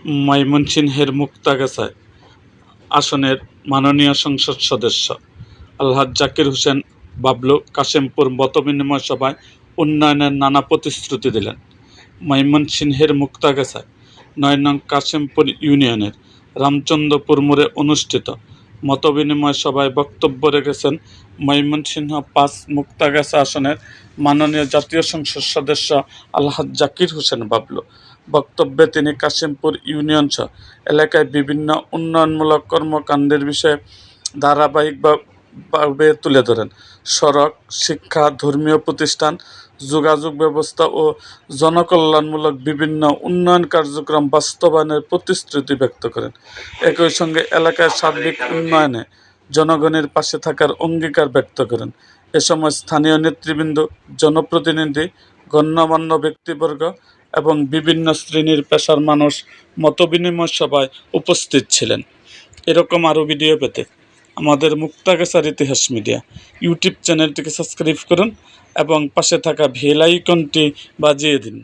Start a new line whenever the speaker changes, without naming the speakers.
ময়মনসিংহের মুক্তাগাছায় আসনের মাননীয় সংসদ সদস্য আলহাজ জাকির হোসেন বাবলু কাশিমপুর মতবিনিময় সভায় উন্নয়নের নানা প্রতিশ্রুতি দিলেন। ময়মনসিংহের মুক্তাগাছায় ৯ নং কাশিমপুর ইউনিয়নের রামচন্দ্রপুর মোড়ে অনুষ্ঠিত মতবিনিময় সভায় বক্তব্য রেখেছেন ময়মনসিংহ ৫ মুক্তাগাছা আসনের মাননীয় জাতীয় সংসদ সদস্য আলহাজ জাকির হোসেন বাবলু। বক্তব্যে তিনি কাশিমপুর ইউনিয়নসহ এলাকায় বিভিন্ন উন্নয়নমূলক কর্মকাণ্ডের বিষয়ে ধারাবাহিকভাবে তুলে ধরেন। সড়ক, শিক্ষা, ধর্মীয় প্রতিষ্ঠান, যোগাযোগ ব্যবস্থা ও জনকল্যাণমূলক বিভিন্ন উন্নয়ন কার্যক্রম বাস্তবায়নের প্রতিশ্রুতি ব্যক্ত করেন। একই সঙ্গে এলাকার সার্বিক উন্নয়নে জনগণের পাশে থাকার অঙ্গীকার ব্যক্ত করেন। এ সময় স্থানীয় নেতৃবৃন্দ, জনপ্রতিনিধি, গণ্যমান্য ব্যক্তিবর্গ এবং বিভিন্ন শ্রেণীর পেশার মানুষ মতবিনিময় সভায় উপস্থিত ছিলেন। এরকম আরও ভিডিও পেতে আমাদের মুক্তাগাছার ইতিহাস মিডিয়া ইউটিউব চ্যানেলটিকে সাবস্ক্রাইব করুন এবং পাশে থাকা বেল আইকনটি বাজিয়ে দিন।